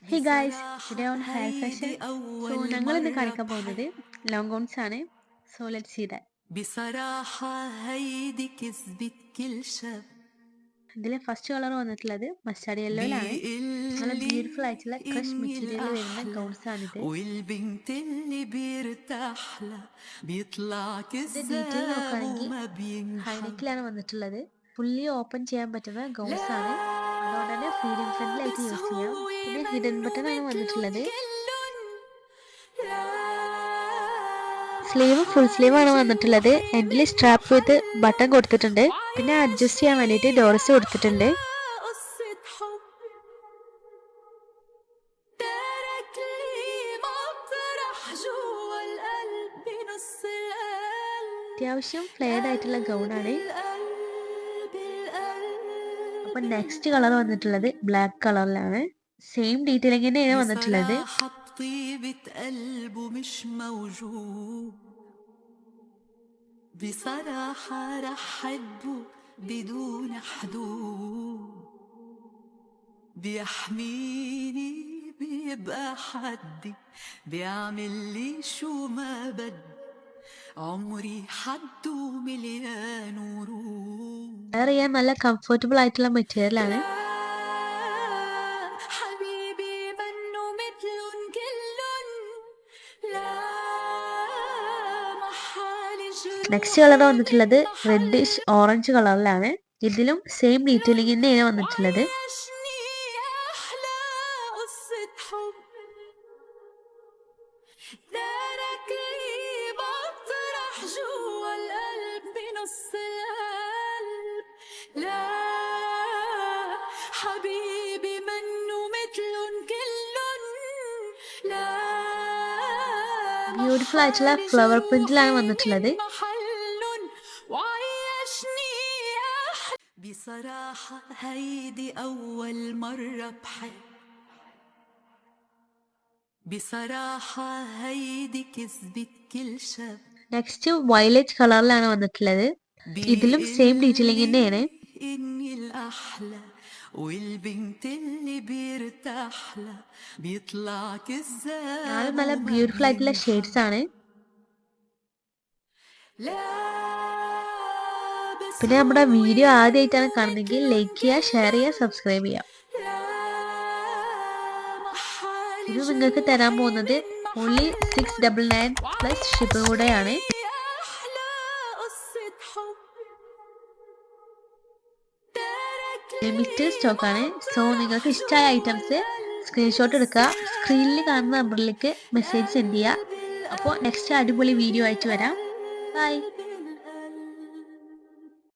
Hey guys, today on hair fashion. So ഞങ്ങൾ ഇന്ന് കാണിക്കാൻ പോകുന്നത് ലോങ് ഗൗൺസ് ആണ്. So let's see that. بصراحة هيدي كذبت كل شاب ഇതിലെ ഫസ്റ്റ് കളർ വന്നിട്ടുള്ളത് മസ്റ്റാർഡ് യെല്ലോയിലാണ്. നല്ല ബ്യൂട്ടിഫുൾ ആയിട്ടുള്ള ക്രഷ് മെറ്റീരിയൽ വരുന്ന ഗൗൺസ് ആണിത്. والبنت اللي بيرتاح لها بيطلع ഡീറ്റെയിൽ كذاب നോക്കുകയാണെങ്കിൽ وما بينحب ഹൈനെക്കിലാണ് വന്നിട്ടുള്ളത്. ഫുള്ളി ഓപ്പൺ ചെയ്യാൻ പറ്റുന്ന ഗൗൺസ് ആണ്. അതുകൊണ്ട് തന്നെ ഫീഡിംഗ് ഫ്രണ്ടിലായിട്ട് യൂസ് ചെയ്യാം. പിന്നെ ഹിഡൻ ബട്ടൺ ആണ് വന്നിട്ടുള്ളത്. സ്ലീവ് ഫുൾ സ്ലീവ് ആണ് വന്നിട്ടുള്ളത്. എൻഡിൽ സ്ട്രാപ്പ് വിത്ത് ബട്ടൺ കൊടുത്തിട്ടുണ്ട്. പിന്നെ അഡ്ജസ്റ്റ് ചെയ്യാൻ വേണ്ടിയിട്ട് ഡോർസ് കൊടുത്തിട്ടുണ്ട്. അത്യാവശ്യം ഫ്ലെയർഡ് ആയിട്ടുള്ള ഗൗൺ ആണ്. അപ്പൊ നെക്സ്റ്റ് കളർ വന്നിട്ടുള്ളത് ബ്ലാക്ക് കളറിലാണ്. സെയിം ഡീറ്റെയിലിംഗ് തന്നെയാണ് വന്നിട്ടുള്ളത്. بصراحة رح حبه بدون حدود بيحميني بيبقى حدي بيعمل لي شو ما بدي عمري حد ومليان ورود അറിയാൻ നല്ല കംഫർട്ടബിൾ ആയിട്ടുള്ള മെറ്റീരിയൽ ആണ്. നെക്സ്റ്റ് കളർ വന്നിട്ടുള്ളത് റെഡിഷ് ഓറഞ്ച് കളറിലാണ്. ഇതിലും സെയിം ഡീറ്റെയിലിംഗ് തന്നെയാണ് വന്നിട്ടുള്ളത്. ബ്യൂട്ടിഫുൾ ആയിട്ടുള്ള ഫ്ലവർ പ്രിന്റിലാണ് വന്നിട്ടുള്ളത്. بصراحة هيدي أول مرة بحب بصراحة هيدي كذبت كل شاب നെക്സ്റ്റ് വയലറ്റ് കളറിലാണ് വന്നിട്ടുള്ളത്. ഇതിലും സെയിം ഡീറ്റെയിലിംഗ് തന്നെയാണ്. إني الأحلى والبنت اللي بيرتاح لها بيطلع كذاب നല്ല ബ്യൂട്ടിഫുൾ ആയിട്ടുള്ള ഷെയ്ഡ്സ് ആണ്. പിന്നെ നമ്മുടെ വീഡിയോ ആദ്യമായിട്ടാണ് കാണുന്നതെങ്കിൽ ലൈക്ക് ചെയ്യുക, ഷെയർ ചെയ്യുക, സബ്സ്ക്രൈബ് ചെയ്യുക. ഇത് നിങ്ങൾക്ക് തരാൻ പോകുന്നത് ഓൺലി 699 പ്ലസ് ഷിപ്പ് കൂടെയാണ്. ലിമിറ്റഡ് സ്റ്റോക്ക് ആണ്. സോ നിങ്ങൾക്ക് ഇഷ്ടമായ ഐറ്റംസ് സ്ക്രീൻഷോട്ട് എടുക്കുക, സ്ക്രീനിൽ കാണുന്ന നമ്പറിലേക്ക് മെസ്സേജ് സെൻഡ് ചെയ്യുക. അപ്പോൾ നെക്സ്റ്റ് അടിപൊളി വീഡിയോ ആയിട്ട് വരാം. ബൈ.